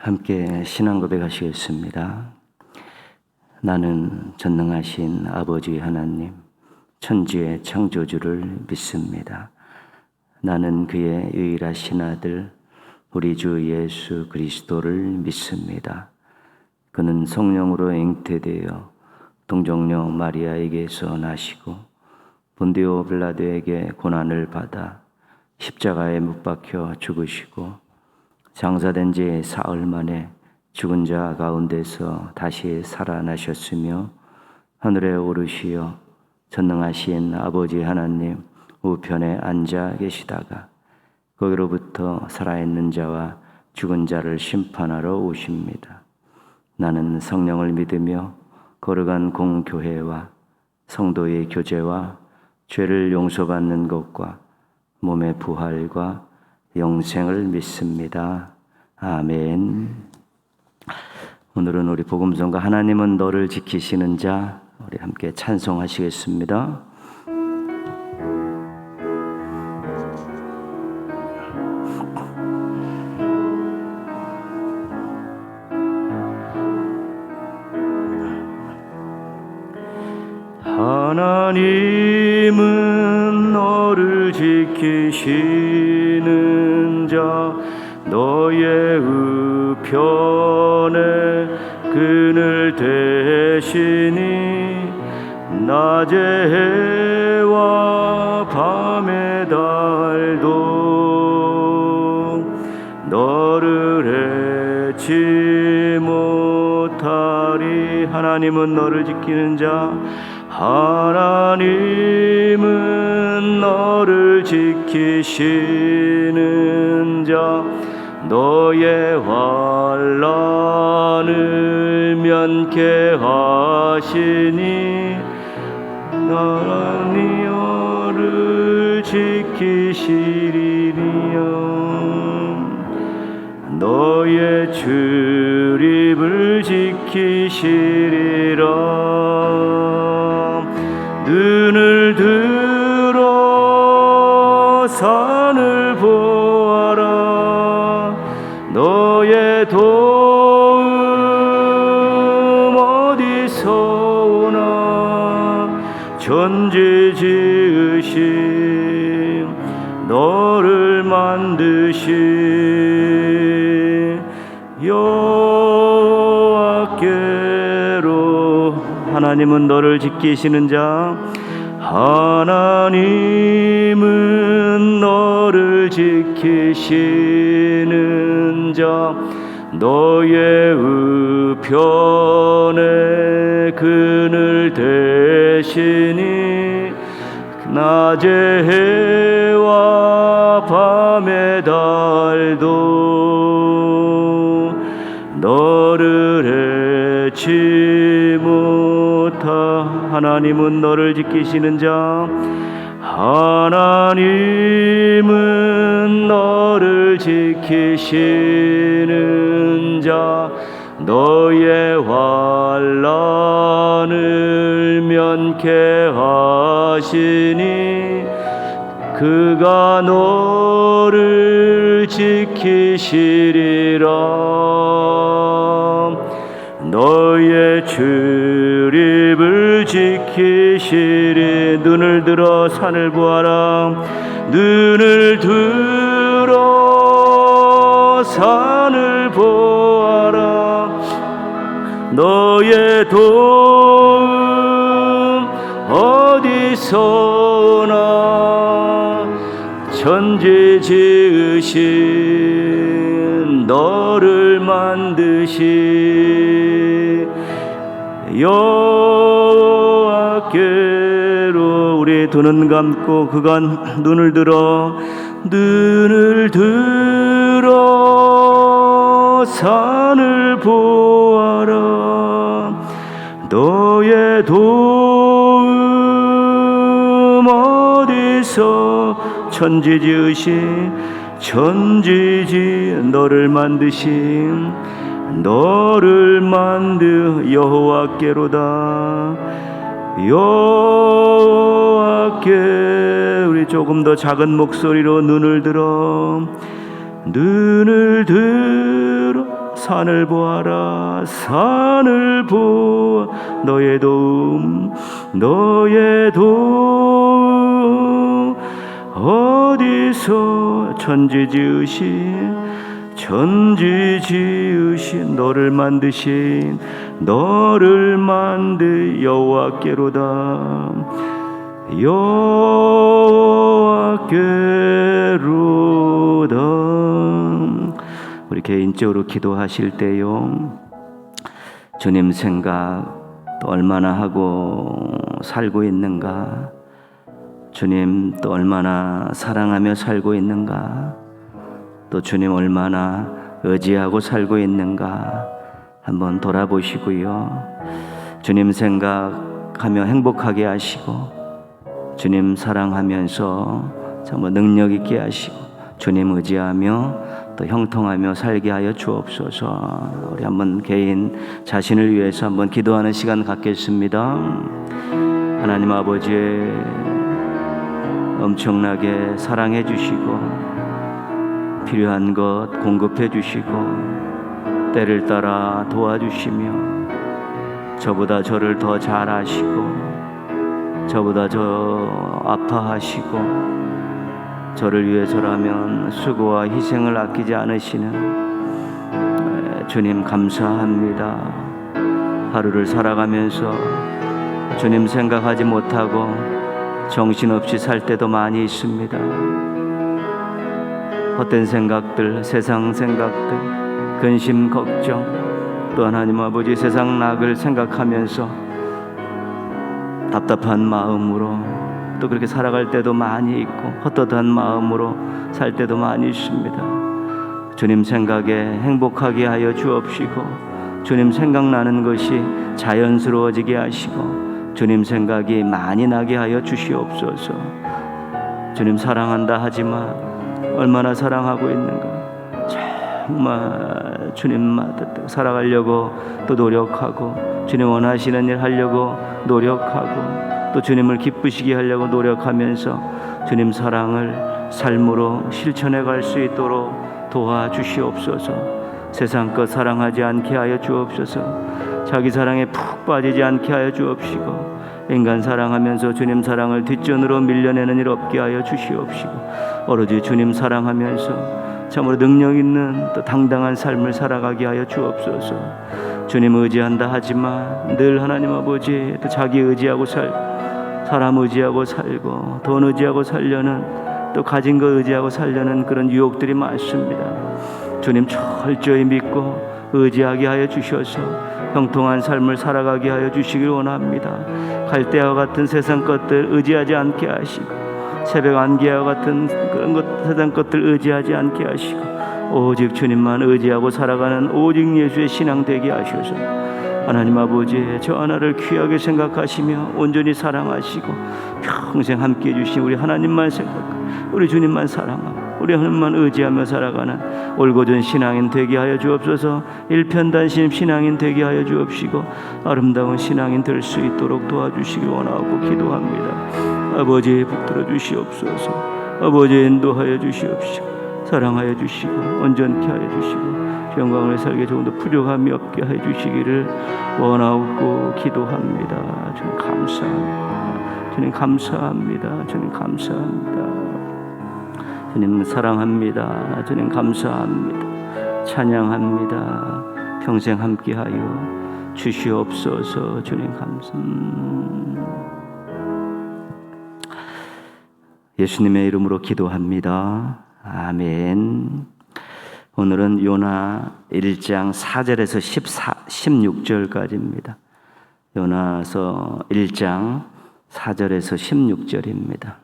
함께 신앙 고백하시겠습니다. 나는 전능하신 아버지 하나님, 천지의 창조주를 믿습니다. 나는 그의 유일하신 아들, 우리 주 예수 그리스도를 믿습니다. 그는 성령으로 잉태되어 동정녀 마리아에게서 나시고 본디오 빌라도에게 고난을 받아 십자가에 못 박혀 죽으시고 장사된 지 사흘 만에 죽은 자 가운데서 다시 살아나셨으며 하늘에 오르시어 전능하신 아버지 하나님 우편에 앉아 계시다가 거기로부터 살아있는 자와 죽은 자를 심판하러 오십니다. 나는 성령을 믿으며 거룩한 공교회와 성도의 교제와 죄를 용서받는 것과 몸의 부활과 영생을 믿습니다. 아멘. 오늘은 우리 복음성가 하나님은 너를 지키시는 자, 우리 함께 찬송하시겠습니다. 하나님은 너를 지키시는 자, 너의 우편에 그늘 대시니 낮의 해와 밤의 달도 너를 해치 못하리. 하나님은 너를 지키는 자, 하나님은 너를 지키시는 자, 너의 환난을 면케 하시니 하나님 너를 지키시리니요. 너의 출입을 지키시리라. 눈을 들어 산을 보아라. 너의 도움 어디서 오나. 천지 지으신 너를 만드신 여호와께로. 하나님은 너를 지키시는 자, 하나님은 너를 지키시는 자, 너의 우편에 그늘 대시니 낮의 해와 밤의 달도 너를 해치 못하. 하나님은 너를 지키시는 자, 하나님은 너를 지키시는 자, 너의 환난을 면케 하시니 그가 너를 지키시리라. 너의 출입을 지키시리. 눈을 들어 산을 보아라. 눈을 들어 산을 보아라. 너의 도움 어디서 오나. 천지 지으신 너를 만드신 여호와께로. 우리 두 눈 감고 그가 눈을 들어 산을 보아라. 너의 도움 어디서. 천지 지으신 너를 만드신 너를 만드 여호와께로다. 여호와께. 우리 조금 더 작은 목소리로 눈을 들어 산을 보아라 산을 보아 너의 도움 어디서 천지 지으신 너를 만든 여호와께로다 우리 개인적으로 기도하실 때요 주님 생각 또 얼마나 하고 살고 있는가, 주님 또 얼마나 사랑하며 살고 있는가, 또 주님 얼마나 의지하고 살고 있는가 한번 돌아보시고요. 주님 생각하며 행복하게 하시고 주님 사랑하면서 정말 능력 있게 하시고 주님 의지하며 또 형통하며 살게 하여 주옵소서. 우리 한번 개인 자신을 위해서 한번 기도하는 시간 갖겠습니다. 하나님 아버지 엄청나게 사랑해 주시고 필요한 것 공급해 주시고 때를 따라 도와주시며 저보다 저를 더 잘 아시고 저보다 저 아파하시고 저를 위해서라면 수고와 희생을 아끼지 않으시는 주님 감사합니다. 하루를 살아가면서 주님 생각하지 못하고 정신없이 살 때도 많이 있습니다. 헛된 생각들, 세상 생각들, 근심, 걱정, 또 하나님 아버지 세상 낙을 생각하면서 답답한 마음으로 또 그렇게 살아갈 때도 많이 있고 헛헛한 마음으로 살 때도 많이 있습니다. 주님 생각에 행복하게 하여 주옵시고 주님 생각나는 것이 자연스러워지게 하시고 주님 생각이 많이 나게 하여 주시옵소서. 주님 사랑한다 하지만 얼마나 사랑하고 있는가, 정말 주님마다 살아가려고 또 노력하고 주님 원하시는 일 하려고 노력하고 또 주님을 기쁘시게 하려고 노력하면서 주님 사랑을 삶으로 실천해 갈 수 있도록 도와주시옵소서. 세상 것 사랑하지 않게 하여 주옵소서. 자기 사랑에 푹 빠지지 않게 하여 주옵시고 인간 사랑하면서 주님 사랑을 뒷전으로 밀려내는 일 없게 하여 주시옵시고 오로지 주님 사랑하면서 참으로 능력 있는 또 당당한 삶을 살아가게 하여 주옵소서. 주님 의지한다 하지만 늘 하나님 아버지 또 자기 의지하고 사람 의지하고 살고 돈 의지하고 살려는 또 가진 거 의지하고 살려는 그런 유혹들이 많습니다. 주님 철저히 믿고 의지하게 하여 주셔서 형통한 삶을 살아가게 하여 주시길 원합니다. 갈대와 같은 세상 것들 의지하지 않게 하시고 새벽 안개와 같은 그런 세상 것들 의지하지 않게 하시고 오직 주님만 의지하고 살아가는 오직 예수의 신앙 되게 하셔서 하나님 아버지 저 하나를 귀하게 생각하시며 온전히 사랑하시고 평생 함께해 주신 우리 하나님만 생각하고 우리 주님만 사랑하고 우리 하나님만 의지하며 살아가는 올곧은 신앙인 되게 하여 주옵소서. 일편단심 신앙인 되게 하여 주옵시고 아름다운 신앙인 될 수 있도록 도와주시기 원하고 기도합니다. 아버지 붙들어 주시옵소서. 아버지 인도하여 주시옵시고 사랑하여 주시고 온전케 하여 주시고 영광을 살게 조금 더 부족함이 없게 해 주시기를 원하옵고 기도합니다. 주님 감사합니다. 주님 감사합니다. 주님 감사합니다. 주님 사랑합니다. 주님 감사합니다. 찬양합니다. 평생 함께하여 주시옵소서. 주님 감사합니다. 예수님의 이름으로 기도합니다. 아멘. 오늘은 요나 1장 4절에서 16절까지입니다. 요나서 1장 4절에서 16절입니다.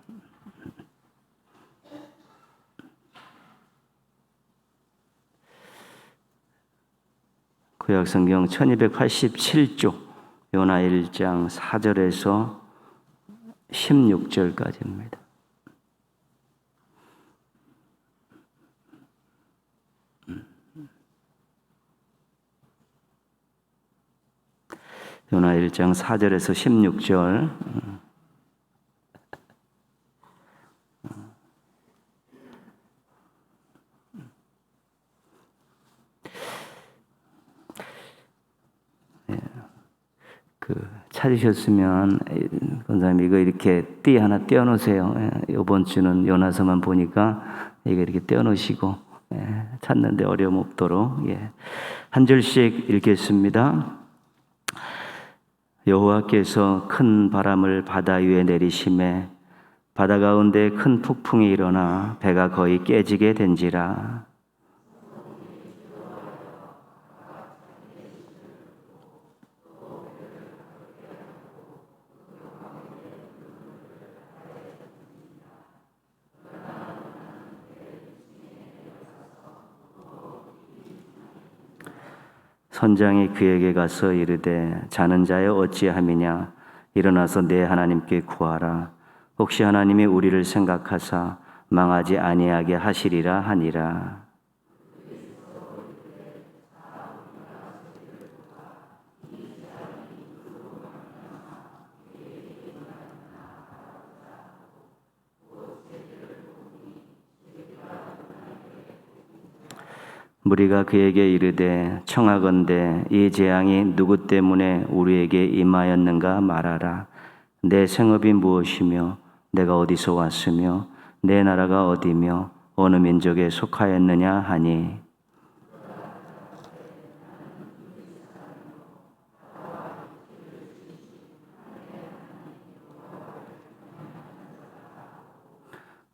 구약성경 1287쪽 요나 1장 4절에서 16절까지입니다. 요나 1장 4절에서 16절. 찾으셨으면 권사님 이거 이렇게 띠 하나 떼어놓으세요. 이번 주는 요나서만 보니까 이거 이렇게 떼어놓으시고 찾는데 어려움 없도록 한 절씩 읽겠습니다. 여호와께서 큰 바람을 바다 위에 내리심에 바다 가운데 큰 폭풍이 일어나 배가 거의 깨지게 된지라. 선장이 그에게 가서 이르되 자는 자여 어찌함이냐 일어나서 내 하나님께 구하라. 혹시 하나님이 우리를 생각하사 망하지 아니하게 하시리라 하니라. 무리가 그에게 이르되 청하건대 이 재앙이 누구 때문에 우리에게 임하였는가 말하라. 내 생업이 무엇이며 내가 어디서 왔으며 내 나라가 어디며 어느 민족에 속하였느냐 하니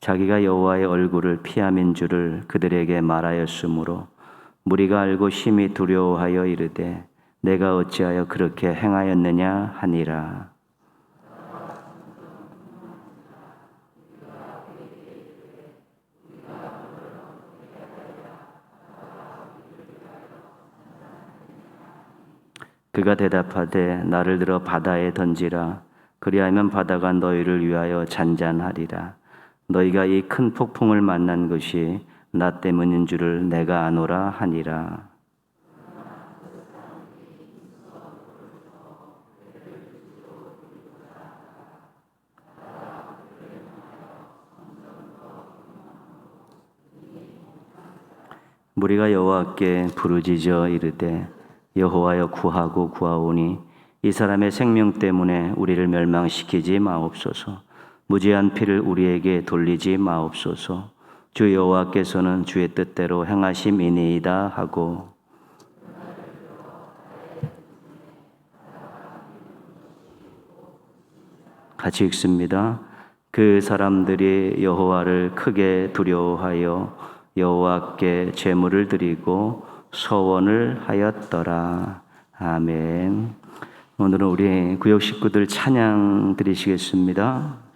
자기가 여호와의 얼굴을 피함인 줄을 그들에게 말하였으므로 무리가 알고 심히 두려워하여 이르되 내가 어찌하여 그렇게 행하였느냐 하니라. 그가 대답하되 나를 들어 바다에 던지라. 그리하면 바다가 너희를 위하여 잔잔하리라. 너희가 이 큰 폭풍을 만난 것이 나 때문인 줄을 내가 아노라 하니라. 무리가 여호와께 부르짖어 이르되 여호와여 구하고 구하오니 이 사람의 생명 때문에 우리를 멸망시키지 마옵소서. 무죄한 피를 우리에게 돌리지 마옵소서. 주 여호와께서는 주의 뜻대로 행하심이니이다 하고 같이 읽습니다. 그 사람들이 여호와를 크게 두려워하여 여호와께 제물을 드리고 서원을 하였더라. 아멘. 오늘은 우리 구역 식구들 찬양 드리시겠습니다.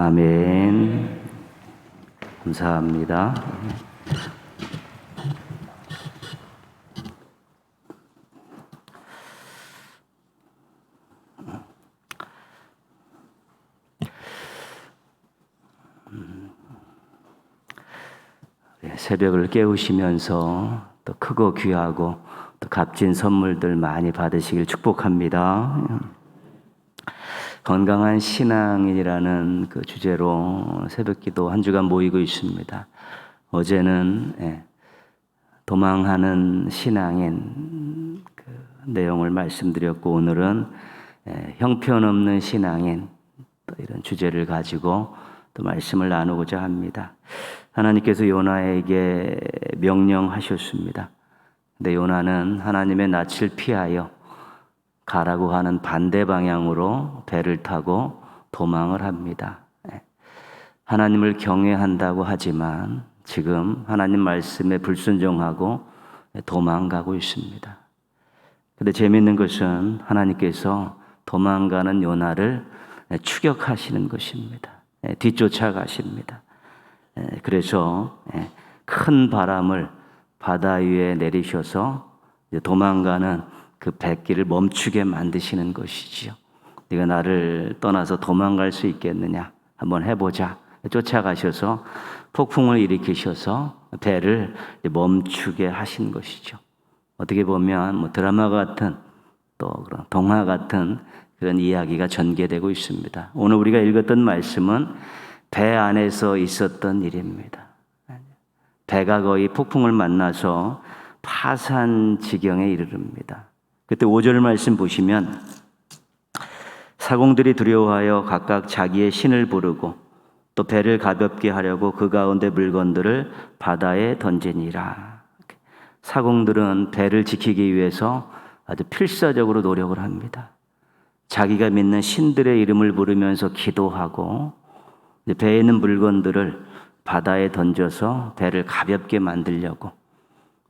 아멘. 감사합니다. 새벽을 깨우시면서 또 크고 귀하고 또 값진 선물들 많이 받으시길 축복합니다. 건강한 신앙인이라는 그 주제로 새벽기도 한 주간 모이고 있습니다. 어제는 도망하는 신앙인 그 내용을 말씀드렸고, 오늘은 형편없는 신앙인, 또 이런 주제를 가지고 또 말씀을 나누고자 합니다. 하나님께서 요나에게 명령하셨습니다. 근데 요나는 하나님의 낯을 피하여 가라고 하는 반대 방향으로 배를 타고 도망을 합니다. 하나님을 경외한다고 하지만 지금 하나님 말씀에 불순종하고 도망가고 있습니다. 근데 재미있는 것은 하나님께서 도망가는 요나를 추격하시는 것입니다. 뒤쫓아가십니다. 그래서 큰 바람을 바다 위에 내리셔서 도망가는 그 뱃길을 멈추게 만드시는 것이지요. 네가 나를 떠나서 도망갈 수 있겠느냐? 한번 해보자. 쫓아가셔서 폭풍을 일으키셔서 배를 멈추게 하신 것이죠. 어떻게 보면 드라마 같은 또 그런 동화 같은 그런 이야기가 전개되고 있습니다. 오늘 우리가 읽었던 말씀은 배 안에서 있었던 일입니다. 배가 거의 폭풍을 만나서 파산 지경에 이르릅니다. 그때 5절 말씀 보시면 사공들이 두려워하여 각각 자기의 신을 부르고 또 배를 가볍게 하려고 그 가운데 물건들을 바다에 던지니라. 사공들은 배를 지키기 위해서 아주 필사적으로 노력을 합니다. 자기가 믿는 신들의 이름을 부르면서 기도하고 배에 있는 물건들을 바다에 던져서 배를 가볍게 만들려고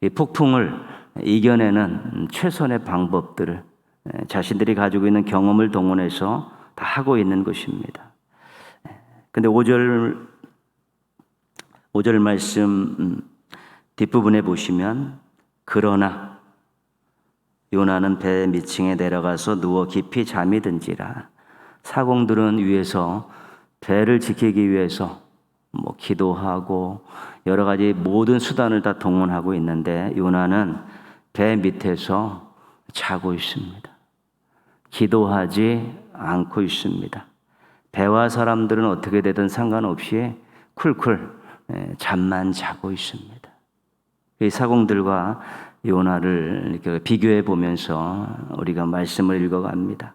이 폭풍을 이겨내는 최선의 방법들을 자신들이 가지고 있는 경험을 동원해서 다 하고 있는 것입니다. 근데 5절 말씀 뒷부분에 보시면 그러나 요나는 배 밑층에 내려가서 누워 깊이 잠이 든지라. 사공들은 위에서 배를 지키기 위해서 기도하고 여러 가지 모든 수단을 다 동원하고 있는데 요나는 배 밑에서 자고 있습니다. 기도하지 않고 있습니다. 배와 사람들은 어떻게 되든 상관없이 쿨쿨 잠만 자고 있습니다. 이 사공들과 요나를 비교해 보면서 우리가 말씀을 읽어갑니다.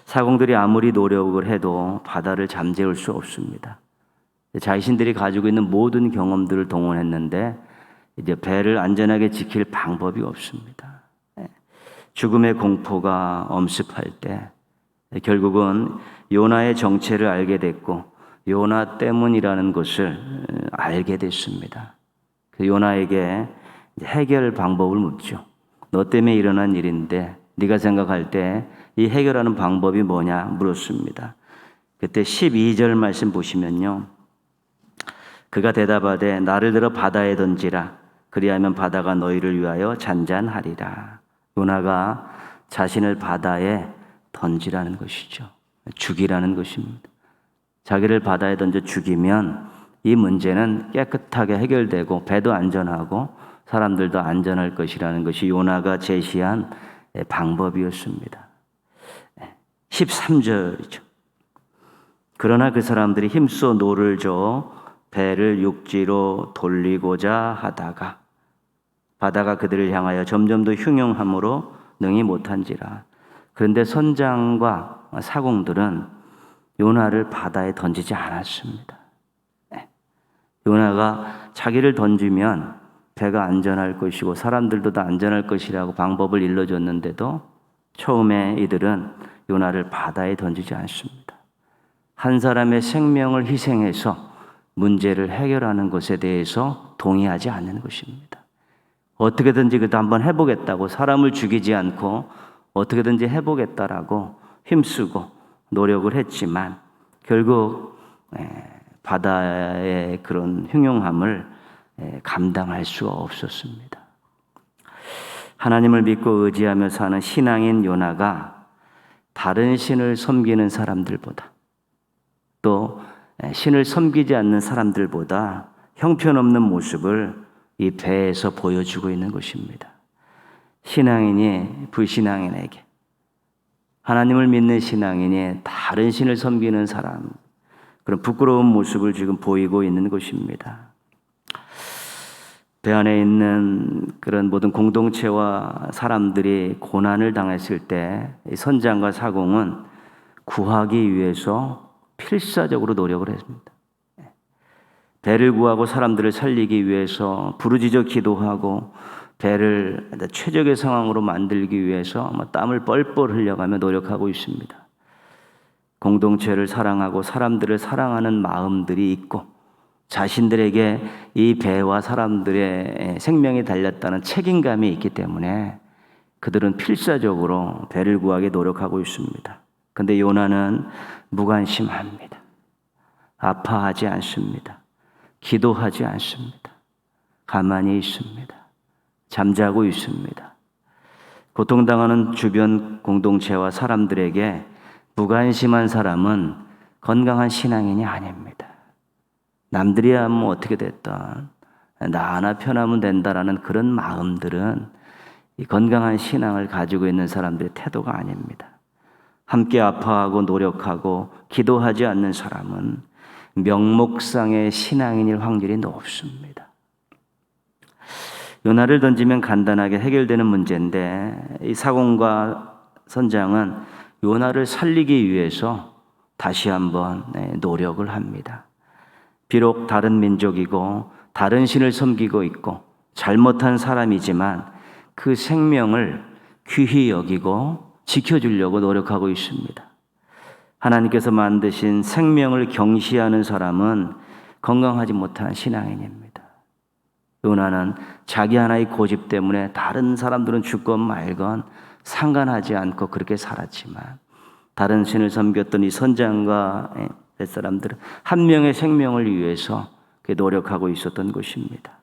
사공들이 아무리 노력을 해도 바다를 잠재울 수 없습니다. 자신들이 가지고 있는 모든 경험들을 동원했는데 이제 배를 안전하게 지킬 방법이 없습니다. 죽음의 공포가 엄습할 때 결국은 요나의 정체를 알게 됐고 요나 때문이라는 것을 알게 됐습니다. 그 요나에게 해결 방법을 묻죠. 너 때문에 일어난 일인데 네가 생각할 때 이 해결하는 방법이 뭐냐 물었습니다. 그때 12절 말씀 보시면요. 그가 대답하되 나를 들어 바다에 던지라. 그리하면 바다가 너희를 위하여 잔잔하리라. 요나가 자신을 바다에 던지라는 것이죠. 죽이라는 것입니다. 자기를 바다에 던져 죽이면 이 문제는 깨끗하게 해결되고 배도 안전하고 사람들도 안전할 것이라는 것이 요나가 제시한 방법이었습니다. 13절이죠. 그러나 그 사람들이 힘써 노를 저어 배를 육지로 돌리고자 하다가 바다가 그들을 향하여 점점 더 흉흉함으로 능히 못한지라. 그런데 선장과 사공들은 요나를 바다에 던지지 않았습니다. 요나가 자기를 던지면 배가 안전할 것이고 사람들도 다 안전할 것이라고 방법을 일러줬는데도 처음에 이들은 요나를 바다에 던지지 않습니다. 한 사람의 생명을 희생해서 문제를 해결하는 것에 대해서 동의하지 않는 것입니다. 어떻게든지 그래도 한번 해보겠다고 사람을 죽이지 않고 어떻게든지 해보겠다라고 힘쓰고 노력을 했지만 결국 바다의 그런 흉흉함을 감당할 수가 없었습니다. 하나님을 믿고 의지하며 사는 신앙인 요나가 다른 신을 섬기는 사람들보다 또 신을 섬기지 않는 사람들보다 형편없는 모습을 이 배에서 보여주고 있는 것입니다. 신앙인이 불신앙인에게, 하나님을 믿는 신앙인이 다른 신을 섬기는 사람, 그런 부끄러운 모습을 지금 보이고 있는 것입니다. 배 안에 있는 그런 모든 공동체와 사람들이 고난을 당했을 때 선장과 사공은 구하기 위해서 필사적으로 노력을 했습니다. 배를 구하고 사람들을 살리기 위해서 부르짖어 기도하고 배를 최적의 상황으로 만들기 위해서 땀을 뻘뻘 흘려가며 노력하고 있습니다. 공동체를 사랑하고 사람들을 사랑하는 마음들이 있고 자신들에게 이 배와 사람들의 생명이 달렸다는 책임감이 있기 때문에 그들은 필사적으로 배를 구하기 노력하고 있습니다. 그런데 요나는 무관심합니다. 아파하지 않습니다. 기도하지 않습니다. 가만히 있습니다. 잠자고 있습니다. 고통당하는 주변 공동체와 사람들에게 무관심한 사람은 건강한 신앙인이 아닙니다. 남들이야 뭐 어떻게 됐든 나 하나 편하면 된다라는 그런 마음들은 이 건강한 신앙을 가지고 있는 사람들의 태도가 아닙니다. 함께 아파하고 노력하고 기도하지 않는 사람은 명목상의 신앙인일 확률이 높습니다. 요나를 던지면 간단하게 해결되는 문제인데 이 사공과 선장은 요나를 살리기 위해서 다시 한번 노력을 합니다. 비록 다른 민족이고 다른 신을 섬기고 있고 잘못한 사람이지만 그 생명을 귀히 여기고 지켜주려고 노력하고 있습니다. 하나님께서 만드신 생명을 경시하는 사람은 건강하지 못한 신앙인입니다. 요나는 자기 하나의 고집 때문에 다른 사람들은 죽건 말건 상관하지 않고 그렇게 살았지만 다른 신을 섬겼던 이 선장과 뱃사람들은 한 명의 생명을 위해서 노력하고 있었던 것입니다.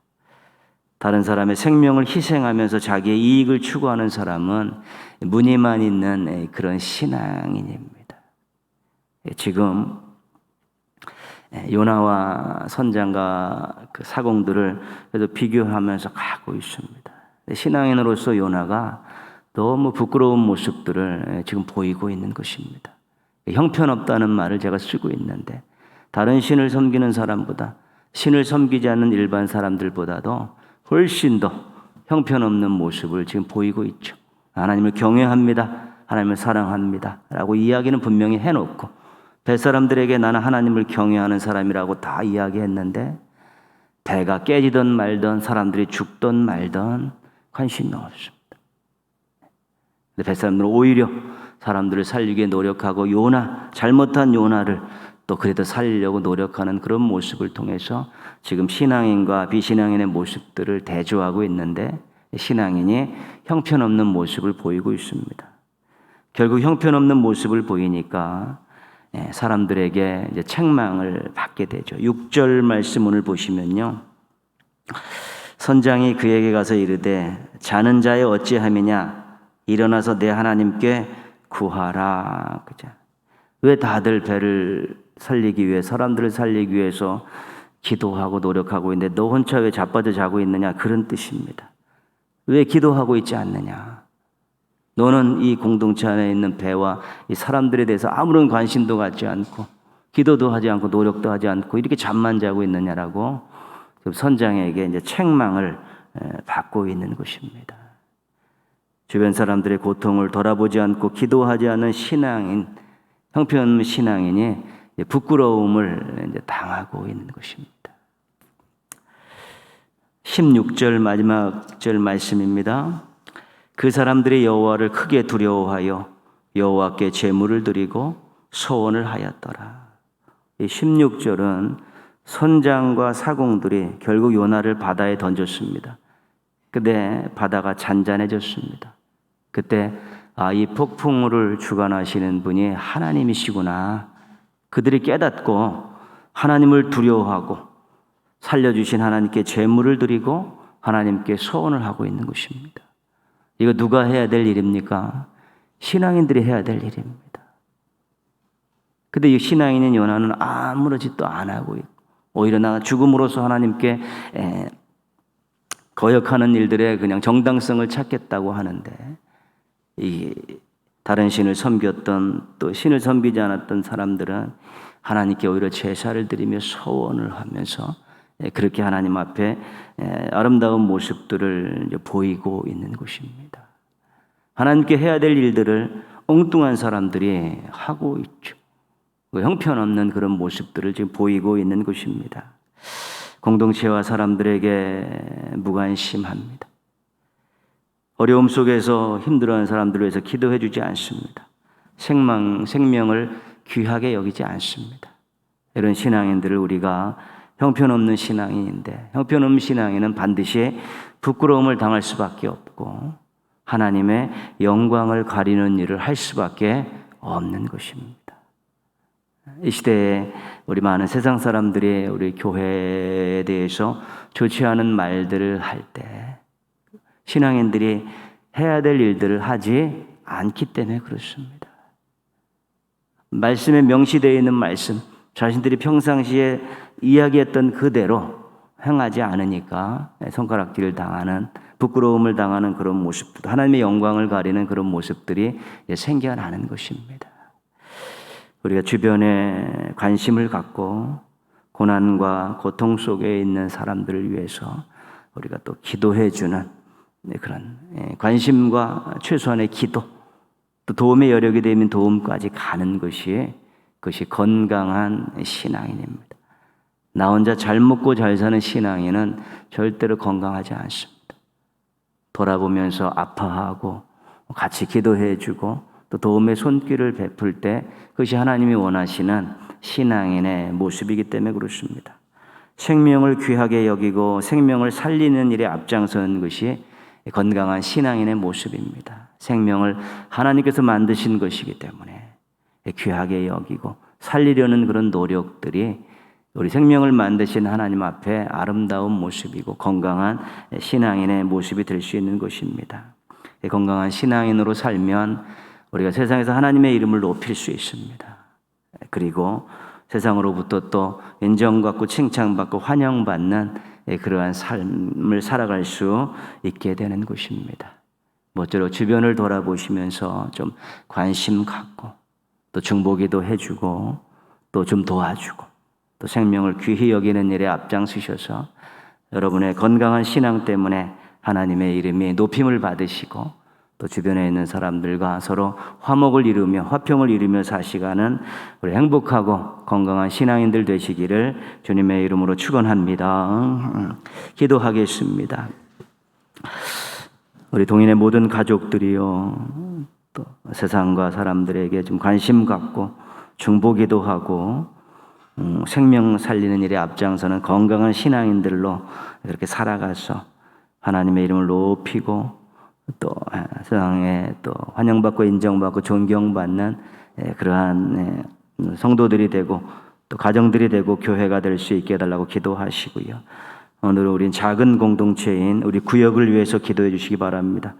다른 사람의 생명을 희생하면서 자기의 이익을 추구하는 사람은 무늬만 있는 그런 신앙인입니다. 지금 요나와 선장과 그 사공들을 그래도 비교하면서 가고 있습니다. 신앙인으로서 요나가 너무 부끄러운 모습들을 지금 보이고 있는 것입니다. 형편없다는 말을 제가 쓰고 있는데 다른 신을 섬기는 사람보다 신을 섬기지 않는 일반 사람들보다도 훨씬 더 형편없는 모습을 지금 보이고 있죠. 하나님을 경외합니다. 하나님을 사랑합니다. 라고 이야기는 분명히 해놓고 뱃사람들에게 나는 하나님을 경외하는 사람이라고 다 이야기했는데 배가 깨지든 말든 사람들이 죽든 말든 관심이 없습니다. 근데 뱃사람들은 오히려 사람들을 살리기에 노력하고 잘못한 요나를 또 그래도 살리려고 노력하는 그런 모습을 통해서 지금 신앙인과 비신앙인의 모습들을 대조하고 있는데 신앙인이 형편없는 모습을 보이고 있습니다. 결국 형편없는 모습을 보이니까 사람들에게 이제 책망을 받게 되죠. 6절 말씀 오늘 보시면요. 선장이 그에게 가서 이르되 자는 자여 어찌함이냐 일어나서 내 하나님께 구하라. 그죠? 왜 다들 배를 살리기 위해 사람들을 살리기 위해서 기도하고 노력하고 있는데 너 혼자 왜 자빠져 자고 있느냐 그런 뜻입니다. 왜 기도하고 있지 않느냐? 너는 이 공동체 안에 있는 배와 이 사람들에 대해서 아무런 관심도 갖지 않고 기도도 하지 않고 노력도 하지 않고 이렇게 잠만 자고 있느냐라고 선장에게 이제 책망을 받고 있는 것입니다. 주변 사람들의 고통을 돌아보지 않고 기도하지 않는 신앙인, 형편없는 신앙인이 부끄러움을 이제 당하고 있는 것입니다. 16절 마지막 절 말씀입니다. 그 사람들이 여호와를 크게 두려워하여 여호와께 제물을 드리고 소원을 하였더라. 이 16절은 선장과 사공들이 결국 요나를 바다에 던졌습니다. 그때 바다가 잔잔해졌습니다. 그때 이 폭풍우를 주관하시는 분이 하나님이시구나. 그들이 깨닫고 하나님을 두려워하고 살려주신 하나님께 제물을 드리고 하나님께 소원을 하고 있는 것입니다. 이거 누가 해야 될 일입니까? 신앙인들이 해야 될 일입니다. 근데 이 신앙인인 요나는 아무렇지도 안 하고 있고 오히려 나 죽음으로써 하나님께 거역하는 일들에 그냥 정당성을 찾겠다고 하는데 이 다른 신을 섬겼던 또 신을 섬기지 않았던 사람들은 하나님께 오히려 제사를 드리며 소원을 하면서 그렇게 하나님 앞에 아름다운 모습들을 보이고 있는 것입니다. 하나님께 해야 될 일들을 엉뚱한 사람들이 하고 있죠. 형편없는 그런 모습들을 지금 보이고 있는 것입니다. 공동체와 사람들에게 무관심합니다. 어려움 속에서 힘들어하는 사람들을 위해서 기도해 주지 않습니다. 생명을 귀하게 여기지 않습니다. 이런 신앙인들을 우리가 형편없는 신앙인인데 형편없는 신앙인은 반드시 부끄러움을 당할 수밖에 없고 하나님의 영광을 가리는 일을 할 수밖에 없는 것입니다. 이 시대에 우리 많은 세상 사람들이 우리 교회에 대해서 좋지 않은 말들을 할 때 신앙인들이 해야 될 일들을 하지 않기 때문에 그렇습니다. 말씀에 명시되어 있는 말씀, 자신들이 평상시에 이야기했던 그대로 행하지 않으니까 손가락질을 당하는, 부끄러움을 당하는 그런 모습들, 하나님의 영광을 가리는 그런 모습들이 생겨나는 것입니다. 우리가 주변에 관심을 갖고 고난과 고통 속에 있는 사람들을 위해서 우리가 또 기도해주는 그런 관심과 최소한의 기도, 또 도움의 여력이 되면 도움까지 가는 그것이 건강한 신앙인입니다. 나 혼자 잘 먹고 잘 사는 신앙인은 절대로 건강하지 않습니다. 돌아보면서 아파하고 같이 기도해주고 또 도움의 손길을 베풀 때 그것이 하나님이 원하시는 신앙인의 모습이기 때문에 그렇습니다. 생명을 귀하게 여기고 생명을 살리는 일에 앞장서는 것이 건강한 신앙인의 모습입니다. 생명을 하나님께서 만드신 것이기 때문에 귀하게 여기고 살리려는 그런 노력들이 우리 생명을 만드신 하나님 앞에 아름다운 모습이고 건강한 신앙인의 모습이 될 수 있는 것입니다. 건강한 신앙인으로 살면 우리가 세상에서 하나님의 이름을 높일 수 있습니다. 그리고 세상으로부터 또 인정받고 칭찬받고 환영받는 그러한 삶을 살아갈 수 있게 되는 것입니다. 모쪼록 주변을 돌아보시면서 좀 관심 갖고 또 중보기도 해주고 또 좀 도와주고 또 생명을 귀히 여기는 일에 앞장서셔서 여러분의 건강한 신앙 때문에 하나님의 이름이 높임을 받으시고 또 또 주변에 있는 사람들과 서로 화목을 이루며 화평을 이루며 사시가는 우리 행복하고 건강한 신앙인들 되시기를 주님의 이름으로 축원합니다. 기도하겠습니다. 우리 동인의 모든 가족들이요, 또 세상과 사람들에게 좀 관심 갖고 중보기도 하고 생명 살리는 일에 앞장서는 건강한 신앙인들로 그렇게 살아가서 하나님의 이름을 높이고 또 세상에 또 환영받고 인정받고 존경받는 그러한 성도들이 되고 또 가정들이 되고 교회가 될 수 있게 해달라고 기도하시고요. 오늘 우린 작은 공동체인 우리 구역을 위해서 기도해 주시기 바랍니다.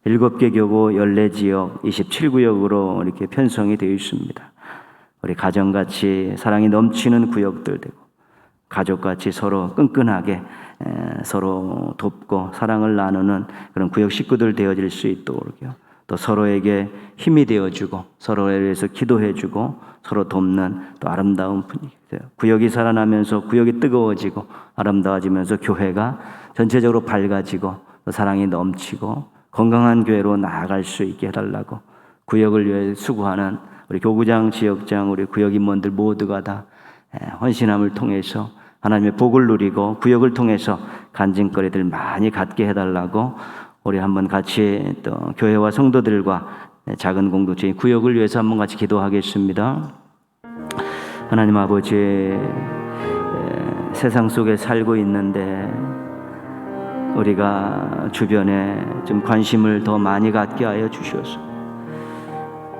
7개 교구 14지역 27구역으로 이렇게 편성이 되어 있습니다. 우리 가정같이 사랑이 넘치는 구역들 되고 가족같이 서로 끈끈하게 서로 돕고 사랑을 나누는 그런 구역 식구들 되어질 수 있도록요. 또 서로에게 힘이 되어주고 서로에 대해서 기도해주고 서로 돕는 또 아름다운 분위기. 구역이 살아나면서 구역이 뜨거워지고 아름다워지면서 교회가 전체적으로 밝아지고 또 사랑이 넘치고 건강한 교회로 나아갈 수 있게 해달라고 구역을 위해 수고하는 우리 교구장, 지역장, 우리 구역 임원들 모두가 다 헌신함을 통해서 하나님의 복을 누리고 구역을 통해서 간증거리들 많이 갖게 해달라고 우리 한번 같이 또 교회와 성도들과 작은 공동체 구역을 위해서 한번 같이 기도하겠습니다. 하나님 아버지, 세상 속에 살고 있는데 우리가 주변에 좀 관심을 더 많이 갖게 하여 주시옵소서.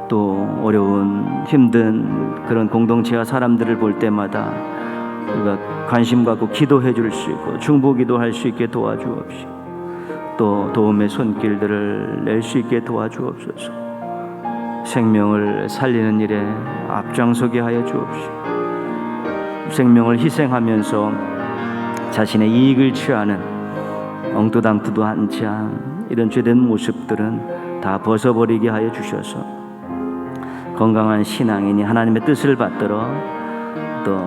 또 어려운 힘든 그런 공동체와 사람들을 볼 때마다 우리가 관심 갖고 기도해 줄 수 있고 중보기도 할 수 있게 도와주옵시고 또 도움의 손길들을 낼 수 있게 도와주옵소서. 생명을 살리는 일에 앞장서게 하여 주옵시고 생명을 희생하면서 자신의 이익을 취하는 엉뚱당투도 않지 않은 이런 죄된 모습들은 다 벗어버리게 하여 주셔서 건강한 신앙인이 하나님의 뜻을 받들어 또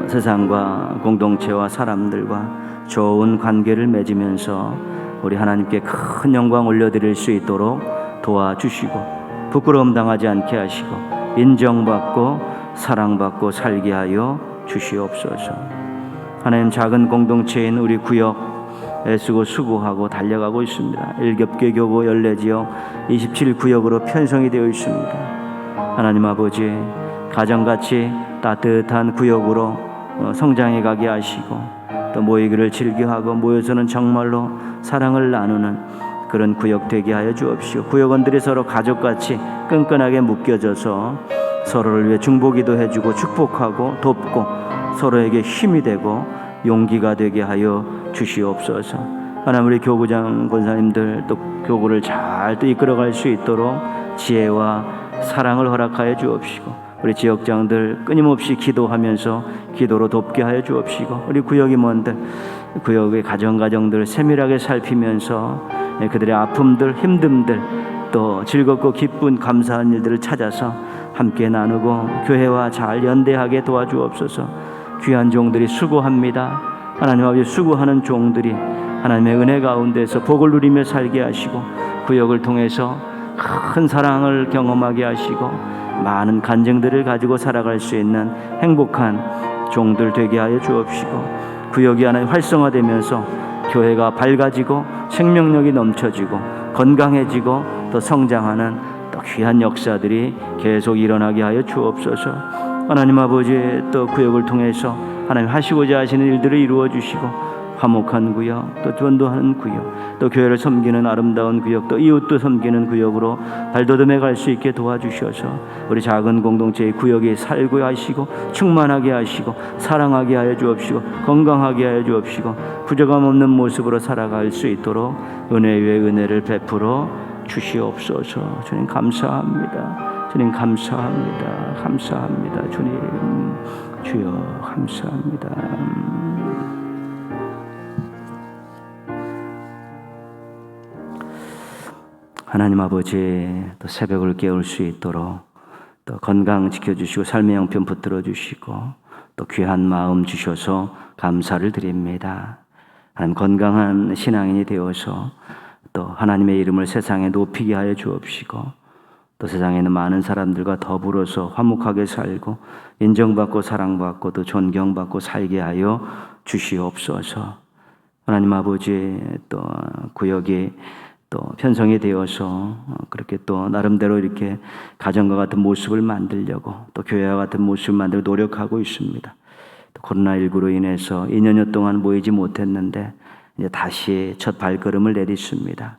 세상과 공동체와 사람들과 좋은 관계를 맺으면서 우리 하나님께 큰 영광 올려드릴 수 있도록 도와주시고 부끄러움 당하지 않게 하시고 인정받고 사랑받고 살게 하여 주시옵소서. 하나님, 작은 공동체인 우리 구역 애쓰고 수고하고 달려가고 있습니다. 7개 교구 14지역 27구역으로 편성이 되어 있습니다. 하나님 아버지, 가정같이 따뜻한 구역으로 성장해 가게 하시고 또 모이기를 즐겨하고 모여서는 정말로 사랑을 나누는 그런 구역 되게 하여 주옵시오. 구역원들이 서로 가족같이 끈끈하게 묶여져서 서로를 위해 중보기도 해주고 축복하고 돕고 서로에게 힘이 되고 용기가 되게 하여 주시옵소서. 하나님, 우리 교구장 권사님들 또 교구를 잘 또 이끌어갈 수 있도록 지혜와 사랑을 허락하여 주옵시고 우리 지역장들 끊임없이 기도하면서 기도로 돕게 하여 주옵시고 우리 구역 임원들 구역의 가정들 세밀하게 살피면서 그들의 아픔들 힘듦들 또 즐겁고 기쁜 감사한 일들을 찾아서 함께 나누고 교회와 잘 연대하게 도와주옵소서. 귀한 종들이 수고합니다. 하나님 아버지, 수고하는 종들이 하나님의 은혜 가운데서 복을 누리며 살게 하시고 구역을 통해서 큰 사랑을 경험하게 하시고 많은 간증들을 가지고 살아갈 수 있는 행복한 종들 되게 하여 주옵시고 구역이 하나님 활성화되면서 교회가 밝아지고 생명력이 넘쳐지고 건강해지고 또 성장하는 또 귀한 역사들이 계속 일어나게 하여 주옵소서. 하나님 아버지, 또 구역을 통해서 하나님 하시고자 하시는 일들을 이루어 주시고 화목한 구역, 또 전도하는 구역, 또 교회를 섬기는 아름다운 구역, 또 이웃도 섬기는 구역으로 발돋움해 갈 수 있게 도와주셔서 우리 작은 공동체의 구역에 살고 하시고 충만하게 하시고 사랑하게 하여 주옵시고 건강하게 하여 주옵시고 부족함 없는 모습으로 살아갈 수 있도록 은혜 위에 은혜를 베풀어 주시옵소서. 주님 감사합니다. 주님 감사합니다. 감사합니다. 주님 주여 감사합니다. 하나님 아버지, 또 새벽을 깨울 수 있도록 또 건강 지켜주시고 삶의 형편 붙들어 주시고 또 귀한 마음 주셔서 감사를 드립니다. 하나님, 건강한 신앙인이 되어서 또 하나님의 이름을 세상에 높이게 하여 주옵시고 또 세상에 있는 많은 사람들과 더불어서 화목하게 살고 인정받고 사랑받고 또 존경받고 살게 하여 주시옵소서. 하나님 아버지, 또 구역이 또 편성이 되어서 그렇게 또 나름대로 이렇게 가정과 같은 모습을 만들려고 또 교회와 같은 모습을 만들고 노력하고 있습니다. 또 코로나19로 인해서 2년여 동안 모이지 못했는데 이제 다시 첫 발걸음을 내딛습니다.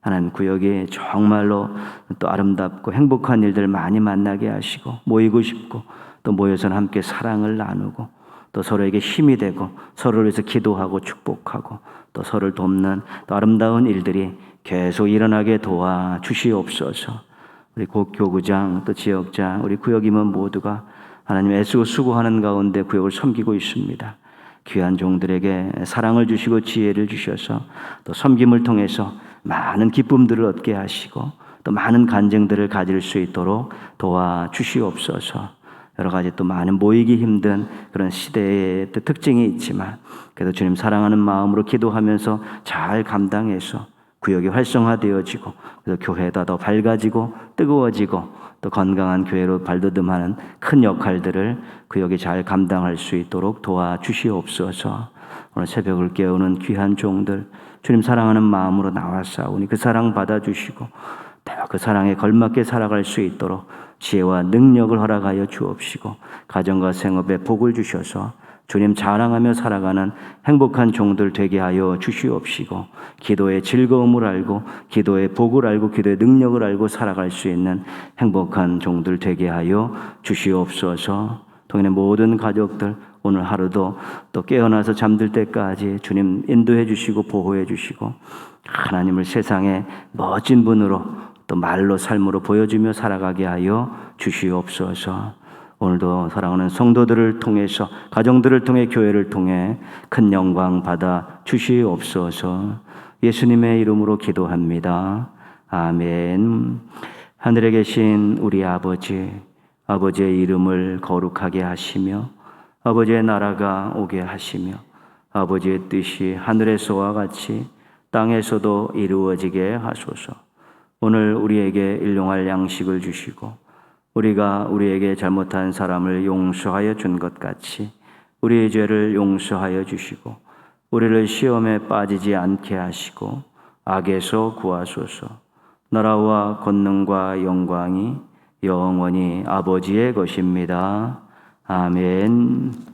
하나님 구역이 정말로 또 아름답고 행복한 일들 많이 만나게 하시고 모이고 싶고 또 모여서는 함께 사랑을 나누고 또 서로에게 힘이 되고 서로를 위해서 기도하고 축복하고 또 서로를 돕는 또 아름다운 일들이 계속 일어나게 도와 주시옵소서. 우리 교구장 또 지역장 우리 구역 임원 모두가 하나님 애쓰고 수고하는 가운데 구역을 섬기고 있습니다. 귀한 종들에게 사랑을 주시고 지혜를 주셔서 또 섬김을 통해서 많은 기쁨들을 얻게 하시고 또 많은 간증들을 가질 수 있도록 도와주시옵소서. 여러 가지 또 많은 모이기 힘든 그런 시대의 특징이 있지만 그래도 주님 사랑하는 마음으로 기도하면서 잘 감당해서 구역이 활성화되어지고 그래서 교회가 더 밝아지고 뜨거워지고 또 건강한 교회로 발돋움하는 큰 역할들을 구역이 잘 감당할 수 있도록 도와주시옵소서. 오늘 새벽을 깨우는 귀한 종들 주님 사랑하는 마음으로 나와싸우니 그 사랑 받아주시고 그 사랑에 걸맞게 살아갈 수 있도록 지혜와 능력을 허락하여 주옵시고 가정과 생업에 복을 주셔서 주님 자랑하며 살아가는 행복한 종들 되게 하여 주시옵시고 기도의 즐거움을 알고 기도의 복을 알고 기도의 능력을 알고 살아갈 수 있는 행복한 종들 되게 하여 주시옵소서. 동행의 모든 가족들 오늘 하루도 또 깨어나서 잠들 때까지 주님 인도해 주시고 보호해 주시고 하나님을 세상에 멋진 분으로 또 말로 삶으로 보여주며 살아가게 하여 주시옵소서. 오늘도 사랑하는 성도들을 통해서 가정들을 통해 교회를 통해 큰 영광 받아 주시옵소서. 예수님의 이름으로 기도합니다. 아멘. 하늘에 계신 우리 아버지, 아버지의 이름을 거룩하게 하시며 아버지의 나라가 오게 하시며 아버지의 뜻이 하늘에서와 같이 땅에서도 이루어지게 하소서. 오늘 우리에게 일용할 양식을 주시고 우리가 우리에게 잘못한 사람을 용서하여 준 것 같이 우리의 죄를 용서하여 주시고 우리를 시험에 빠지지 않게 하시고 악에서 구하소서. 나라와 권능과 영광이 영원히 아버지의 것입니다. 아멘.